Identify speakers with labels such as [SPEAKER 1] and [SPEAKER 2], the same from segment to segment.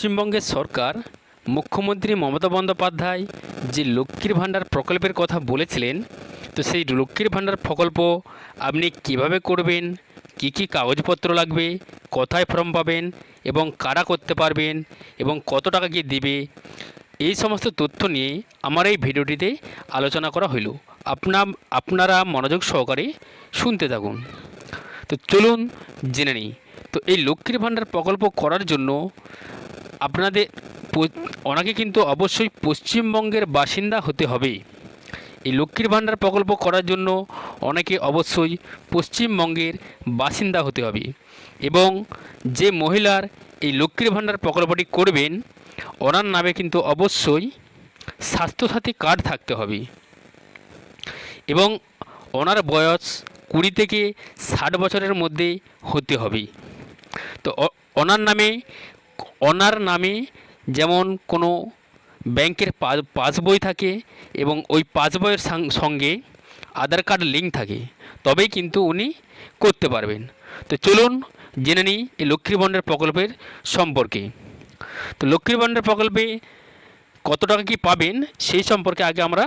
[SPEAKER 1] পশ্চিমবঙ্গের সরকার মুখ্যমন্ত্রী মমতা বন্দ্যোপাধ্যায় যে লক্ষ্মীর ভাণ্ডার প্রকল্পের কথা বলেছিলেন, তো সেই লক্ষ্মীর ভাণ্ডার প্রকল্প আপনি কিভাবে করবেন, কি কি কাগজপত্র লাগবে, কোথায় ফর্ম পাবেন এবং কারা করতে পারবেন এবং কত টাকা কি দেবে, এই সমস্ত তথ্য নিয়ে আমার এই ভিডিওটিতে আলোচনা করা হইল। আপনারা মনোযোগ সহকারে শুনতে থাকুন। তো চলুন জেনে নিই। তো এই লক্ষ্মীর ভাণ্ডার প্রকল্প করার জন্য আপনাদের ওনাকে কিন্তু অবশ্যই পশ্চিমবঙ্গের বাসিন্দা হতে হবে। এই লক্ষ্মীর ভাণ্ডার প্রকল্প করার জন্য অনেকে অবশ্যই পশ্চিমবঙ্গের বাসিন্দা হতে হবে এবং যে মহিলার এই লক্ষ্মীর ভাণ্ডার প্রকল্পটি করবেন ওনার নামে কিন্তু অবশ্যই স্বাস্থ্যসাথী কার্ড থাকতে হবে এবং ওনার বয়স 20 থেকে 60 বছরের মধ্যে হতে হবে। তো ওনার নামে যেমন কোনো ব্যাংকের পাসবই থাকে এবং ওই পাসবইয়ের সঙ্গে আধার কার্ড লিঙ্ক থাকে, তবেই কিন্তু উনি করতে পারবেন। তো চলুন জেনে নিই এই লক্ষ্মীর ভাণ্ডার প্রকল্পের সম্পর্কে। তো লক্ষ্মীর ভাণ্ডার প্রকল্পে কত টাকা কি পাবেন সেই সম্পর্কে আগে আমরা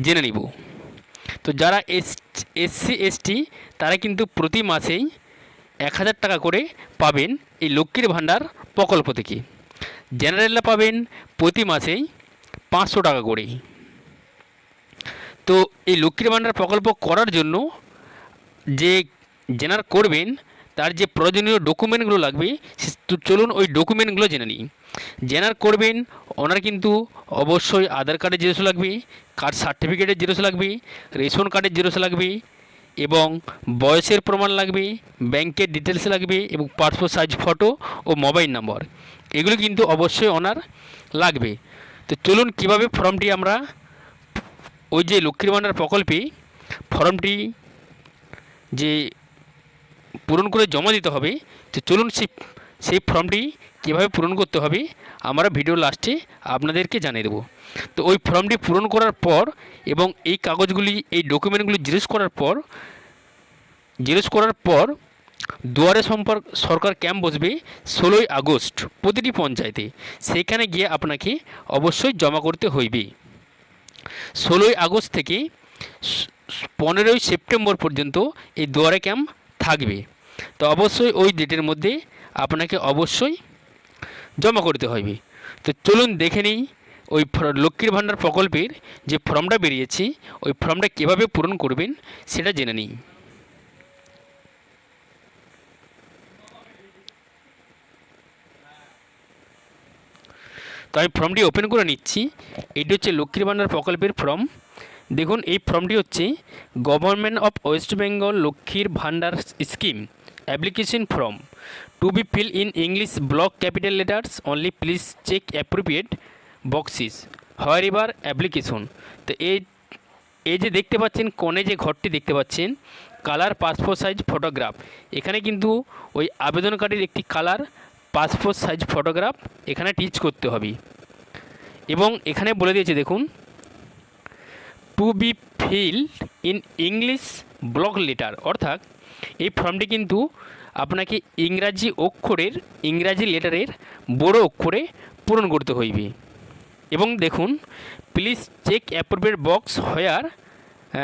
[SPEAKER 1] জেনে নিব। তো যারা এসসি এসটি তারা কিন্তু প্রতি মাসেই 1000 টাকা করে পাবেন এই লক্ষ্মীর ভাণ্ডার প্রকল্প থেকে। জেনারেলরা পাবেন প্রতি মাসেই 500 টাকা করে। তো এই লক্ষ্মীর ভাণ্ডার প্রকল্প করার জন্য যে জেনার করবেন তার যে প্রয়োজনীয় ডকুমেন্টগুলো লাগবে, তো চলুন ওই ডকুমেন্টগুলো জেনে নিই। জেনার করবেন ওনার কিন্তু অবশ্যই আধার কার্ডের জেরক্স লাগবে, কাস্ট সার্টিফিকেটের জেরক্স লাগবে, রেশন কার্ডের জেরক্স লাগবে এবং বয়সের প্রমাণ লাগবে, ব্যাংকের ডিটেলস লাগবে এবং পাসপোর্ট সাইজ ফটো ও মোবাইল নম্বর, এগুলো কিন্তু অবশ্যই ওনার লাগবে। তো চলুন কিভাবে ফর্মটি আমরা ওই যে লক্ষ্মীর ভাণ্ডার প্রকল্পে ফর্মটি যে পূরণ করে জমা দিতে হবে, তো চলুন সেই ফর্মটি কীভাবে পূরণ করতে হবে আমরা ভিডিও লাস্টে আপনাদেরকে জানিয়ে দেবো। তো ওই ফর্মটি পূরণ করার পর এবং এই কাগজগুলি এই ডকুমেন্টগুলি জেরক্স করার পর দুয়ারে সরকার ক্যাম্প বসবে 16ই আগস্ট প্রতিটি পঞ্চায়েতে। সেখানে গিয়ে আপনাকে অবশ্যই জমা করতে হইবে। 16ই আগস্ট থেকে 15ই সেপ্টেম্বর পর্যন্ত এই দুয়ারে ক্যাম্প থাকবে। তো অবশ্যই ওই ডেটের মধ্যে আপনাকে অবশ্যই জমা করতে হইবে। তো চলুন দেখে নিই ওই লক্ষ্মীর ভাণ্ডার প্রকল্পের যে ফর্মটা বেরিয়েছে ওই ফর্মটা কীভাবে পূরণ করবেন সেটা জেনে নিই। তো আমি ফর্মটি ওপেন করে নিচ্ছি। এটি হচ্ছে লক্ষ্মীর ভাণ্ডার প্রকল্পের ফর্ম। দেখুন এই ফর্মটি হচ্ছে government of West Bengal Lakshmir Bhandar scheme application form to be fill in English block capital letters only, please check appropriate boxes wherever application. তো এই যে দেখতে পাচ্ছেন কোণে যে ঘরটি দেখতে পাচ্ছেন কালার পাসপোর্ট সাইজ ফটোগ্রাফ, এখানে কিন্তু ওই আবেদনকারীর একটি কালার পাসপোর্ট সাইজ ফটোগ্রাফ এখানে টিচ করতে হবে এবং এখানে বলে দিয়েছে দেখুন to be filled in English block letter, অর্থাৎ এই ফর্মটি কিন্তু আপনাকে ইংরাজি লেটারের বড় অক্ষরে পূরণ করতে হইবে। এবং দেখুন please check appropriate box where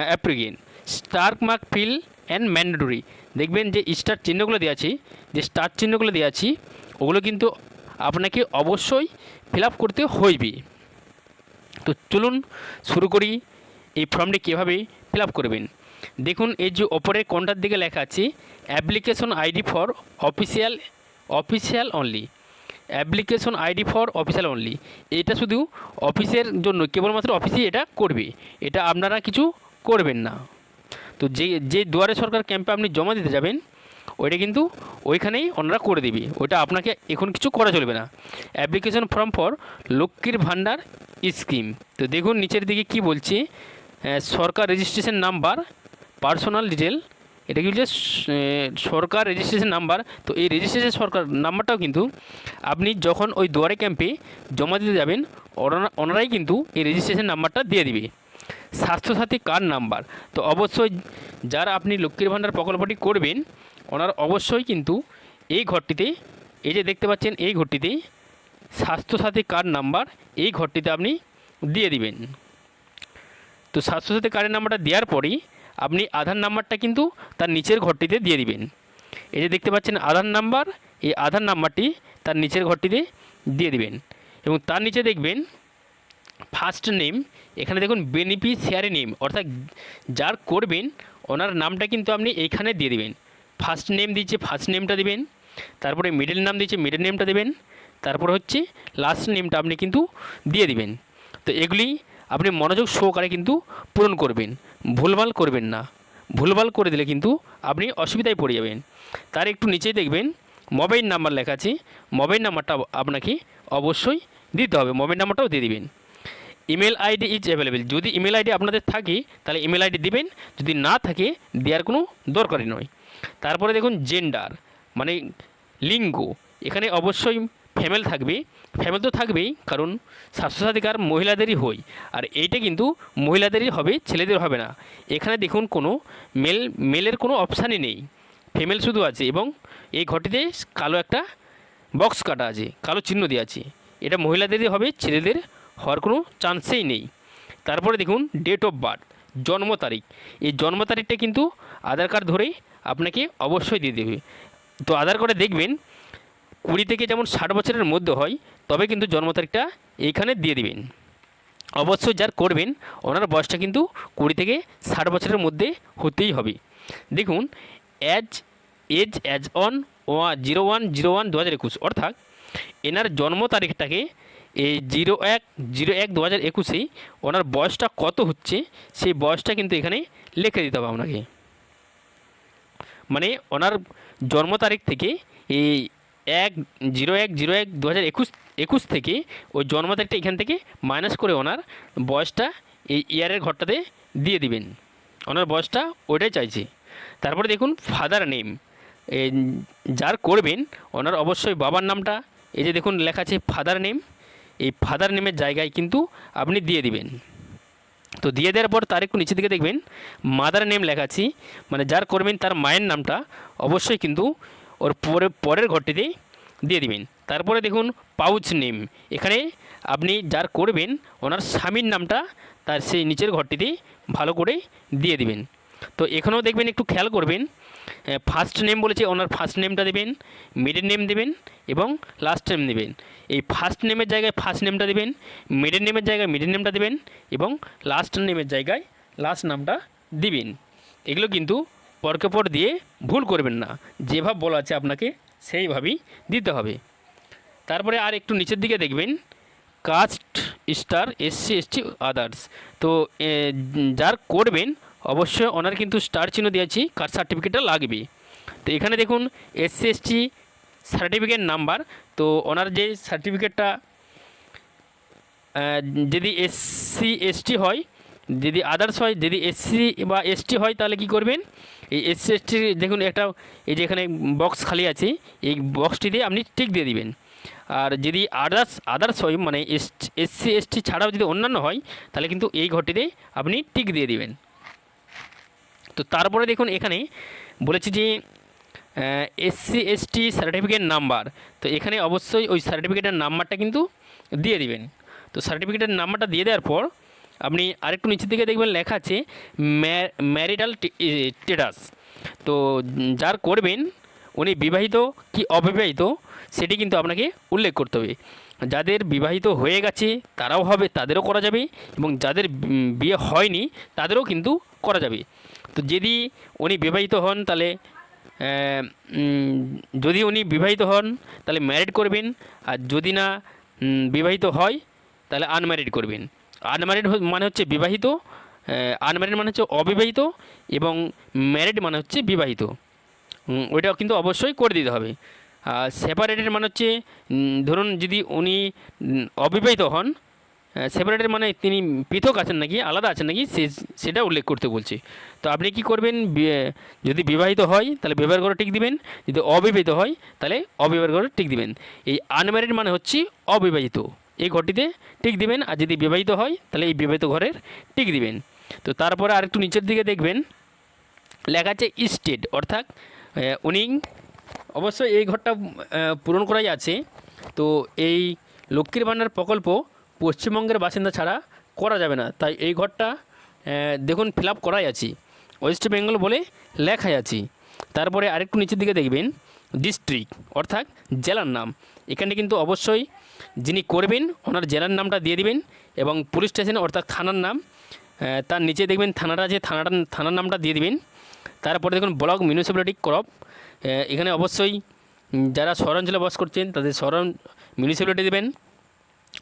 [SPEAKER 1] application star mark fill and mandatory. দেখবেন যে স্টার চিহ্নগুলো দেওয়া আছে, যে স্টার চিহ্নগুলো দেওয়া আছে ওগুলো কিন্তু আপনাকে অবশ্যই ফিল আপ করতে হইবে। তো চলুন শুরু করি এই ফর্মটি কীভাবে ফিল আপ করবেন। দেখুন এই যে ওপরের কোণটার দিকে লেখা আছে application ID for official only, application ID for official only, এটা শুধু অফিসের জন্য, কেবলমাত্র অফিসেই এটা করবে, এটা আপনারা কিছু করবেন না। তো যে দুয়ারে সরকার ক্যাম্পে আপনি জমা দিতে যাবেন ওইটা কিন্তু ওইখানেই ওনারা করে দেবে, ওইটা আপনাকে এখন কিছু করা চলবে না। অ্যাপ্লিকেশন ফর্ম ফর লক্ষ্মীর ভাণ্ডার স্কিম। তো দেখুন নিচের দিকে কি বলছে, সরকার রেজিস্ট্রেশন নাম্বার পার্সোনাল ডিটেল, এটা কি বলছে সরকার রেজিস্ট্রেশন নাম্বার। তো এই রেজিস্ট্রেশন সরকার নাম্বারটাও কিন্তু আপনি যখন ওই দুয়ারে ক্যাম্পে জমা দিতে যাবেন ওনারাই কিন্তু এই রেজিস্ট্রেশন নাম্বারটা দিয়ে দিবে। স্বাস্থ্যসাথী কার্ড নাম্বার, তো অবশ্যই যারা আপনি লক্ষ্মীর ভাণ্ডার প্রকল্পটি করবেন ওনারা অবশ্যই কিন্তু এই ঘরটিতে, এই যে দেখতে পাচ্ছেন এই ঘরটিতে স্বাস্থ্যসাথী কার্ড নাম্বার এই ঘরটিতে আপনি দিয়ে দিবেন। তো স্বাস্থ্যসাথী কার্ডের নাম্বারটা দেওয়ার পরেই আপনি আধার নাম্বারটা কিন্তু তার নিচের ঘরটিতে দিয়ে দিবেন। এই যে দেখতে পাচ্ছেন আধার নাম্বার, এই আধার নাম্বারটি তার নিচের ঘরটিতে দিয়ে দিবেন এবং তার নিচে দেখবেন ফার্স্ট নেম, এখানে দেখুন বেনিফিশিয়ারি নেম অর্থাৎ যার করবেন ওনার নামটা কিন্তু আপনি এইখানে দিয়ে দিবেন। ফার্স্ট নেম দিচ্ছে ফার্স্ট নেমটা দিবেন, তারপরে মিডল নাম দিচ্ছে মিডল নেমটা দেবেন, তারপর হচ্ছে লাস্ট নেমটা আপনি কিন্তু দিয়ে দিবেন। তো এগুলি আপনি মনোযোগ সহকারে কিন্তু পূরণ করবেন, ভুলভাল করবেন না। ভুলভাল করে দিলে কিন্তু আপনি অসুবিধায় পড়ে যাবেন। তার একটু নিচেই দেখবেন মোবাইল নাম্বার লেখা আছে, মোবাইল নাম্বারটা আপনাকে অবশ্যই দিতে হবে, মোবাইল নাম্বারটাও দিয়ে দিবেন। ইমেল আইডি ইজ অ্যাভেলেবেল, যদি ইমেল আইডি আপনাদের থাকে তাহলে ইমেল আইডি দিবেন, যদি না থাকে দেওয়ার কোনো দরকারই নয়। তারপরে দেখুন জেন্ডার মানে লিঙ্গ, এখানে অবশ্যই ফিমেল থাকবে, ফিমেল তো থাকবেই কারণ স্বাস্থ্যসাথী কার্ড মহিলাদেরই হয়, আর এইটা কিন্তু মহিলাদেরই হবে, ছেলেদের হবে না। এখানে দেখুন কোনো মেলের কোনো অপশানই নেই, ফিমেল শুধু আছে এবং এই ঘরটিতে কালো একটা বক্স কাটা আছে, কালো চিহ্ন দেওয়া আছে, এটা মহিলাদেরই হবে, ছেলেদের হওয়ার কোনো চান্সেই নেই। তারপরে দেখুন ডেট অফ বার্থ, জন্ম তারিখ, এই জন্ম তারিখটা কিন্তু আধার কার্ড ধরেই আপনাকে অবশ্যই দিয়ে দেবে। তো আধার কার্ডে দেখবেন 20 থেকে যেমন 60 বছরের মধ্যে হয় তবে কিন্তু জন্ম তারিখটা এইখানে দিয়ে দিবেন। অবশ্যই যার করবেন ওনার বয়সটা কিন্তু 20 থেকে 60 বছরের মধ্যে হতেই হবে। দেখুন এজ অন 01/01/2021 অর্থাৎ এনার জন্ম তারিখটাকে এই 01/01/2021 ওনার বয়সটা কত হচ্ছে সেই বয়সটা কিন্তু এখানে লিখে দিতে হবে আপনাকে। মানে ওনার জন্ম তারিখ থেকে এই 01/01/2021 থেকে ওই জন্ম তারিখটা এখান থেকে মাইনাস করে ওনার বয়সটা এই ইয়ারের ঘরটাতে দিয়ে দিবেন, ওনার বয়সটা ওইটাই চাইছে। তারপরে দেখুন ফাদার নেম, যার করবেন ওনার অবশ্যই বাবার নামটা এই যে দেখুন লেখা আছে ফাদার নেম, এই ফাদার নেমের জায়গায় কিন্তু আপনি দিয়ে দিবেন। তো দিয়ে দেওয়ার পর তার একটু নিচে দিকে দেখবেন মাদার নেম লেখা আছে, মানে যার করবেন তার মায়ের নামটা অবশ্যই কিন্তু ওর পরের ঘরটিতেই দিয়ে দিবেন। তারপরে দেখুন পাউচ নেম, এখানে আপনি যার করবেন ওনার স্বামীর নামটা তার সেই নিচের ঘরটিতেই ভালো করে দিয়ে দিবেন। তো এখানেও দেখবেন একটু খেয়াল করবেন, ফার্স্ট নেম বলেছে ওনার ফার্স্ট নেমটা দেবেন, মিডল নেম দেবেন এবং লাস্ট নেম দেবেন। এই ফার্স্ট নেমের জায়গায় ফার্স্ট নেমটা দেবেন, মিডল নেমের জায়গায় মিডল নেমটা দেবেন এবং লাস্ট নেমের জায়গায় লাস্ট নামটা দিবেন। এগুলো কিন্তু পরকে পর দিয়ে ভুল করবেন না, যেভাবে বলা আছে আপনাকে সেইভাবেই দিতে হবে। তারপরে আর একটু নিচের দিকে দেখবেন caste star SC ST others, তো যার করবেন অবশ্যই ওনার কিন্তু স্টার চিহ্ন দিয়েছি, কাস্ট সার্টিফিকেটটা লাগবে। তো এখানে দেখুন SC ST সার্টিফিকেট নাম্বার, তো ওনার যে সার্টিফিকেটটা যদি SC ST হয়, যদি আদার্স হয়, যদি SC বা ST হয় তাহলে কি করবেন এই SC ST দেখুন একটা এই যে এখানে বক্স খালি আছে, এই বক্সটিতে আপনি টিক দিয়ে দিবেন। আর যদি আদার্স হয় মানে SC ST ছাড়াও যদি অন্যান্য হয় তাহলে কিন্তু এই ঘরটিতে আপনি টিক দিয়ে দিবেন। তো তারপরে দেখুন এখানে বলেছি যে SC ST সার্টিফিকেট নাম্বার, তো এখানে অবশ্যই ওই সার্টিফিকেটের নাম্বারটা কিন্তু দিয়ে দিবেন। তো সার্টিফিকেটের নাম্বারটা দিয়ে দেওয়ার পর আপনি আরেকটু নিচের দিকে দেখবেন লেখা আছে ম্যারিটাল স্ট্যাটাস, তো যার করবেন উনি বিবাহিত কি অবিবাহিত সেটি কিন্তু আপনাকে উল্লেখ করতে হবে। যাদের বিবাহিত হয়ে গেছে তারাও হবে, তাদেরও করা যাবে এবং যাদের বিয়ে হয়নি তাদেরও কিন্তু করা যাবে। তো যদি উনি বিবাহিত হন তাহলে যদি উনি বিবাহিত হন তাহলে ম্যারিড করবেন, আর যদি না বিবাহিত হয় তাহলে আনম্যারিড করবেন। আনম্যারিড মানে হচ্ছে বিবাহিত, আনম্যারিড মানে হচ্ছে অবিবাহিত এবং ম্যারিড মানে হচ্ছে বিবাহিত, ওইটাও কিন্তু অবশ্যই করে দিতে হবে। আর সেপারেটেড মানে হচ্ছে ধরুন যদি উনি অবিবাহিত হন, সেপারেটেড মানে তিনি পৃথক আছেন নাকি আলাদা আছেন নাকি সেটা উল্লেখ করতে বলছে। তো আপনি কি করবেন, যদি বিবাহিত হয় তাহলে বিবাহের ঘরে টিক দিবেন, যদি অবিবাহিত হয় তাহলে অবিবাহের ঘরে টিক দিবেন। এই আনম্যারিড মানে হচ্ছে অবিবাহিত, এই ঘরটিতে টিক দিবেন, আর যদি বিবাহিত হয় তাহলে এই বিবাহিত ঘরের টিক দিবেন। তো তারপরে আরেকটু নিচের দিকে দেখবেন লেখা আছে স্টেট, অর্থাৎ উনি অবশ্যই এই ঘরটা পূরণ করাই আছে। তো এই লক্ষ্মীর ভাণ্ডার প্রকল্প পশ্চিমবঙ্গের বাসিন্দা ছাড়া করা যাবে না, তাই এই ঘরটা দেখুন ফিল আপ করাই আছে, ওয়েস্ট বেঙ্গল বলে লেখাই আছে। তারপরে আরেকটু নিচের দিকে দেখবেন ডিস্ট্রিক্ট অর্থাৎ জেলার নাম, এখানে কিন্তু অবশ্যই যিনি করবেন ওনার জেলার নামটা দিয়ে দিবেন এবং পুলিশ স্টেশন অর্থাৎ থানার নাম, তার নিচে দেখবেন থানাটা আছে, থানার নামটা দিয়ে দিবেন। তারপরে দেখুন ব্লক মিউনিসিপ্যালিটি ক্রপ, এখানে অবশ্যই যারা শহর অঞ্চলে বাস করছেন তাদের শহর মিউনিসিপ্যালিটি দেবেন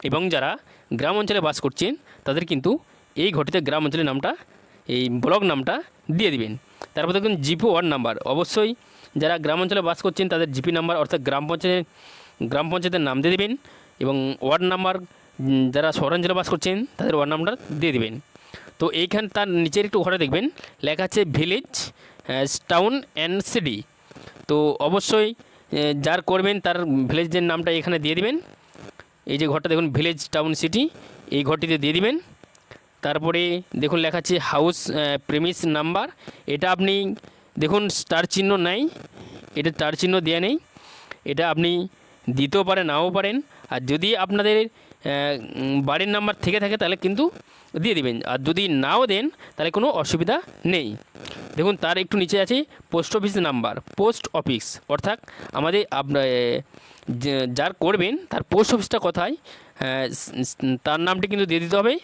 [SPEAKER 1] এবং যারা গ্রাম অঞ্চলে বাস করছেন তাদের কিন্তু এই ঘটিতে গ্রাম অঞ্চলের নামটা, এই ব্লক নামটা দিয়ে দিবেন। তারপর দেখুন জিপি ওয়ার্ড নাম্বার, অবশ্যই যারা গ্রাম অঞ্চলে বাস করছেন তাদের জিপি নাম্বার অর্থাৎ গ্রাম পঞ্চায়েতের নাম দিয়ে দেবেন এবং ওয়ার্ড নাম্বার যারা শহরাঞ্চলে বাস করছেন তাদের ওয়ার্ড নাম্বার দিয়ে দেবেন। তো এইখান তার নিচের একটু ঘরে দেখবেন লেখা আছে ভিলেজ, টাউন অ্যান্ড সিটি। তো অবশ্যই যার করবেন তার ভিলেজের নামটা এখানে দিয়ে দিবেন। এই যে ঘরটা দেখুন ভিলেজ, টাউন, সিটি, এই ঘরটিতে দিয়ে দিবেন। তারপরে দেখুন লেখা আছে হাউস প্রেমিস নাম্বার, এটা আপনি দেখুন স্টার চিহ্ন নাই, এটা স্টার চিহ্ন দেওয়া নেই, এটা আপনি দিতেও পারেন নাও পারেন। আর যদি আপনাদের বাড়ির নাম্বার থেকে থাকে তাহলে কিন্তু দিয়ে দিবেন, আর যদি নাও দেন তাহলে কোনো অসুবিধা নেই। দেখুন তার একটু নিচে আছে post office number, post office অর্থাৎ আমাদের যার করবেন তার পোস্ট অফিসটা কোথায় তার নামটি কিন্তু দিয়ে দিতে হবে।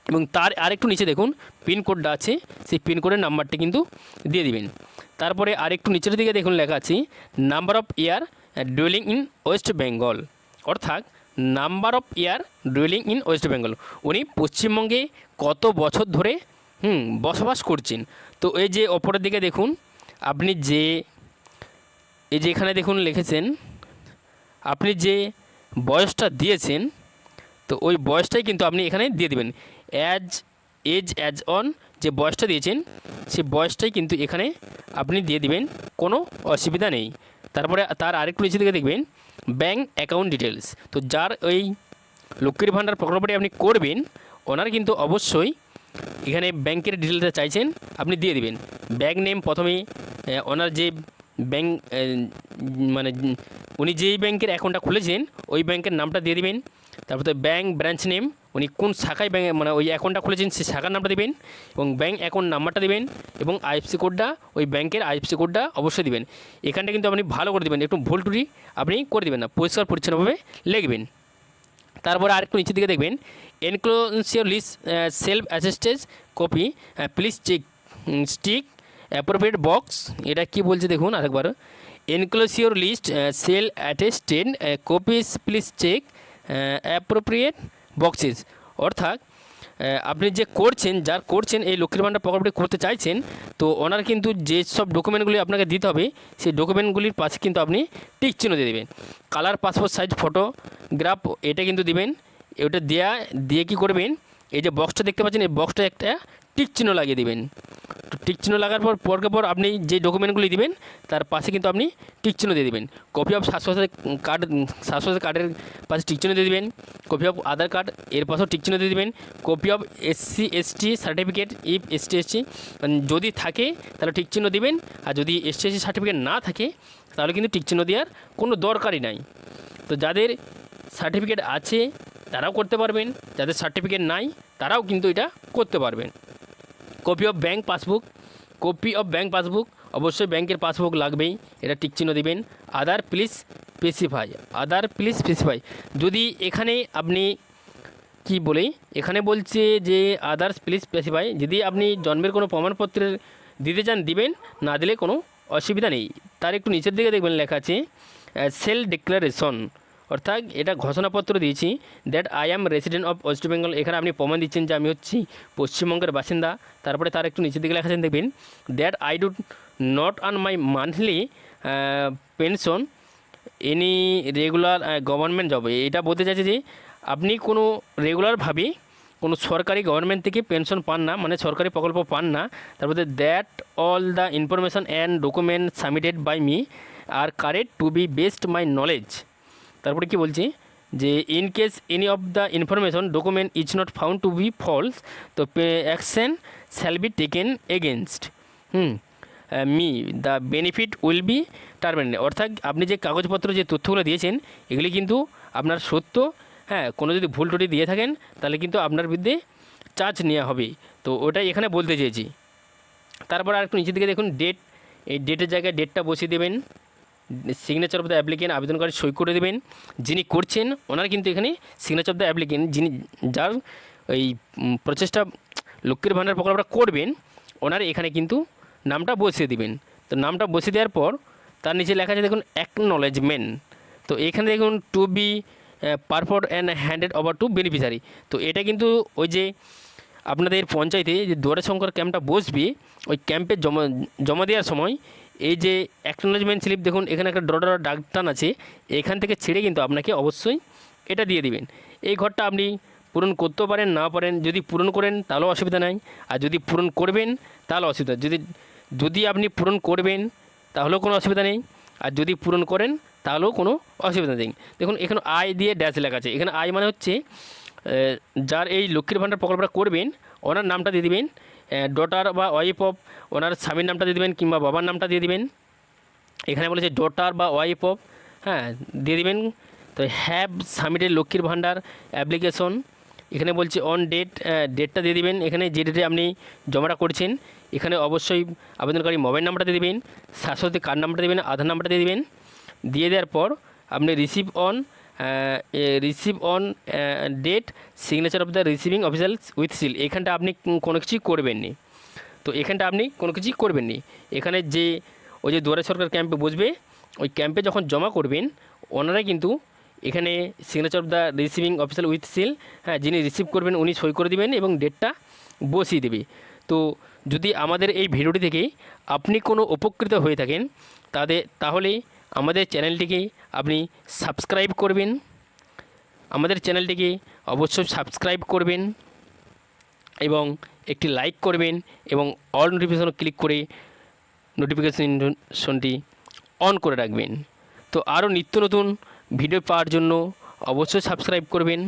[SPEAKER 1] এবং তার আরেকটু নিচে দেখুন পিনকোডটা আছে, সেই পিনকোডের নাম্বারটি কিন্তু দিয়ে দিবেন। তারপরে আরেকটু নিচের দিকে দেখুন লেখা আছে number of year dwelling in West Bengal, অর্থাৎ number of year dwelling in West Bengal, উনি পশ্চিমবঙ্গে কত বছর ধরে বসবাস করছেন। তো এই যে ওপরের দিকে দেখুন আপনি যে এই যে এখানে দেখুন লিখেছেন আপনি যে বয়সটা দিয়েছেন, তো ওই বয়সটাই কিন্তু আপনি এখানে দিয়ে দেবেন। এজ অন যে বয়সটা দিয়েছেন সেই বয়সটাই কিন্তু এখানে আপনি দিয়ে দিবেন, কোনো অসুবিধা নেই। তারপরে তার আরেকটু নিচে দিকে দেখবেন ব্যাঙ্ক অ্যাকাউন্ট ডিটেলস। তো যার ওই লক্ষ্মীর ভাণ্ডার প্রকল্পটি আপনি করবেন ওনার কিন্তু অবশ্যই এখানে ব্যাংকের ডিটেলসটা চাইছেন আপনি দিয়ে দিবেন। ব্যাঙ্ক নেম প্রথমে ওনার যে ব্যাঙ্ক মানে উনি যেই ব্যাংকের অ্যাকাউন্টটা খুলেছেন ওই ব্যাংকের নামটা দিয়ে দিবেন। তারপরে ব্যাঙ্ক ব্রাঞ্চ নেম, উনি কোন শাখায় ব্যাঙ্ক মানে ওই অ্যাকাউন্টটা খুলেছেন সেই শাখার নামটা দেবেন এবং ব্যাঙ্ক অ্যাকাউন্ট নাম্বারটা দেবেন এবং আইএফসি কোডটা, ওই ব্যাংকের আইএফসি কোডটা অবশ্যই দেবেন। এখানটা কিন্তু আপনি ভালো করে দেবেন, একটু ভুল ত্রুটি আপনি করে দেবেন না, পরিষ্কার পরিচ্ছন্নভাবে লিখবেন। তারপরে আরেকটু নিচের দিকে দেখবেন এনক্লোজ ইওর লিস্ট সেলফ অ্যাসেস্টেজ copy, please check stick appropriate box. এটা কি বলছে দেখুন আরেকবার, enclose your list self attested copies please check appropriate boxes, অর্থাৎ আপনি যে করছেন যার করছেন এই লক্ষ্মীর ভাণ্ডার প্রকল্পটি করতে চাইছেন, তো ওনার কিন্তু যেসব ডকুমেন্টগুলি আপনাকে দিতে হবে সেই ডকুমেন্টগুলির পাশে কিন্তু আপনি টিক চিহ্ন দিয়ে দেবেন। কালার পাসপোর্ট সাইজ ফটোগ্রাফ এটা কিন্তু দিবেন। এটা দিয়ে কী করবেন, এই যে বক্সটা দেখতে পাচ্ছেন এই বক্সটা একটা টিক চিহ্ন লাগিয়ে দেবেন। তো টিক চিহ্ন লাগার পর আপনি যে ডকুমেন্টগুলি দিবেন তার পাশে কিন্তু আপনি টিক চিহ্ন দিয়ে দেবেন। কপি অফ স্বাস্থ্য কার্ডের পাশে টিক চিহ্ন দিয়ে দেবেন। কপি অফ আধার কার্ড এর পাশেও টিক চিহ্ন দিয়ে দেবেন। Copy of SC/ST certificate if ST/ST যদি থাকে তাহলে টিক চিহ্ন দিবেন, আর যদি ST/ST সার্টিফিকেট না থাকে তাহলে কিন্তু টিক চিহ্ন দেওয়ার কোনো দরকারই নাই। তো যাদের সার্টিফিকেট আছে তারাও করতে পারবেন, যাদের সার্টিফিকেট নাই তারাও কিন্তু এটা করতে পারবেন। কপি অফ ব্যাঙ্ক পাসবুক, অবশ্যই ব্যাংকের পাসবুক লাগবেই, এটা টিক চিহ্ন দিবেন। আদার প্লিজ স্পেসিফাই, যদি এখানে আপনি কি বলে এখানে বলছে যে আদার্স প্লিজ স্পেসিফাই, যদি আপনি জন্মের কোনো প্রমাণপত্রের দিতে চান দিবেন, না দিলে কোনো অসুবিধা নেই। তার একটু নিচের দিকে দেখবেন লেখা আছে সেলফ ডিক্লারেশন, অর্থাৎ এটা ঘোষণাপত্র দিয়েছি that I am resident of West Bengal, এখানে আপনি প্রমাণ দিচ্ছেন যে আমি হচ্ছি পশ্চিমবঙ্গের বাসিন্দা। তারপরে তার একটু নিচের দিকে লেখা আছেন দেখবেন that I do not earn my monthly pension any regular government job, এটা বলতে চাইছে যে আপনি কোনো রেগুলারভাবে কোনো সরকারি গভর্নমেন্ট থেকে পেনশন পান না, মানে সরকারি প্রকল্প পান না। তারপরে that all the information and document submitted by me are correct to the best my knowledge. তারপরে কি বলছি যে in case any of the information document is not found to be false তো action shall be taken against me the benefit will be terminated, অর্থাৎ আপনি যে কাগজপত্র যে তথ্যগুলো দিয়েছেন এগুলি কিন্তু আপনার সত্য, হ্যাঁ কোনো যদি ভুল ত্রুটি দিয়ে থাকেন তাহলে কিন্তু আপনার বিরুদ্ধে চার্জ নেওয়া হবে। তো ওটাই এখানে বলতে চেয়েছি। তারপর আর একটু নিচের দিকে দেখুন ডেট, এই ডেটের জায়গায় ডেটটা বসিয়ে দেবেন, সিগনেচার অফ দ্য অ্যাপ্লিকেন্ট আবেদনকারী সই করে দেবেন। যিনি করছেন ওনার কিন্তু এখানে সিগনেচার অফ দ্য অ্যাপ্লিকেন্ট, যিনি যার এই প্রচেষ্টা লক্ষ্মীর ভাণ্ডার প্রকল্পটা করবেন ওনার এখানে কিন্তু নামটা বসিয়ে দিবেন। তো নামটা বসিয়ে দেওয়ার পর তার নিচে লেখা আছে দেখুন অ্যাকনলেজমেন্ট। তো এখানে দেখুন to be performed and handed over to beneficiary. তো এটা কিন্তু ওই যে আপনাদের পঞ্চায়েতে যে দুয়ারে সংখ্যার ক্যাম্পটা বসবে ওই ক্যাম্পে জমা দেওয়ার সময় এই যে অ্যাকনলেজমেন্ট স্লিপ দেখুন এখানে একটা ডট দাগ টান আছে, এখান থেকে ছেড়ে কিন্তু আপনাকে অবশ্যই এটা দিয়ে দিবেন। এই ঘরটা আপনি পূরণ করতেও পারেন না পারেন, যদি পূরণ করেন তাহলেও অসুবিধা নাই, আর যদি পূরণ করবেন তাহলে অসুবিধা, যদি আপনি পূরণ করবেন তাহলেও কোনো অসুবিধা নেই, আর যদি পূরণ করেন তাহলেও কোনো অসুবিধা নেই। দেখুন এখানে আই দিয়ে ড্যাশ লেখা আছে, এখানে আই মানে হচ্ছে যার এই লক্ষ্মীর ভাণ্ডার প্রকল্পটা করবেন ওনার নামটা দিয়ে দিবেন, ডটার বা ওয়াইফ অফ ওনার স্বামীর নামটা দিয়ে দিবেন কিংবা বাবার নামটা দিয়ে দিবেন। এখানে বলেছে ডটার বা ওয়াইফ অফ, হ্যাঁ দিয়ে দিবেন। তো হ্যাভ সাবমিটেড লক্ষ্মীর ভাণ্ডার অ্যাপ্লিকেশন, এখানে বলছে অন ডেটটা দিয়ে দিবেন, এখানে যে ডেটে আপনি জমাটা করছেন এখানে অবশ্যই আবেদনকারী মোবাইল নাম্বারটা দিয়ে দেবেন, সাথে কার্ড নাম্বারটা দেবেন, আধার নাম্বারটা দিয়ে দেবেন। দিয়ে দেওয়ার পর আপনি receive on date signature of the receiving official with seal, এখানটা আপনি কোনো কিছুই করবেন নি। তো এখানটা আপনি কোনো কিছুই করবেন নি, এখানে যে ওই যে দুয়ারে সরকার ক্যাম্পে বসবে ওই ক্যাম্পে যখন জমা করবেন ওনারাই কিন্তু এখানে signature of the receiving official with seal, হ্যাঁ যিনি রিসিভ করবেন উনি সই করে দেবেন এবং ডেটটা বসিয়ে দেবে। তো যদি আমাদের এই ভিডিওটি থেকে আপনি কোনো উপকৃত হয়ে থাকেন তাহলে আমাদের চ্যানেলটিকে আপনি সাবস্ক্রাইব করবেন, আমাদের চ্যানেলটিকে অবশ্যই সাবস্ক্রাইব করবেন এবং একটি লাইক করবেন এবং অল নোটিফিকেশন ক্লিক করে নোটিফিকেশনটি অন করে রাখবেন। তো আরও নিত্য নতুন ভিডিও পাওয়ার জন্য অবশ্যই সাবস্ক্রাইব করবেন।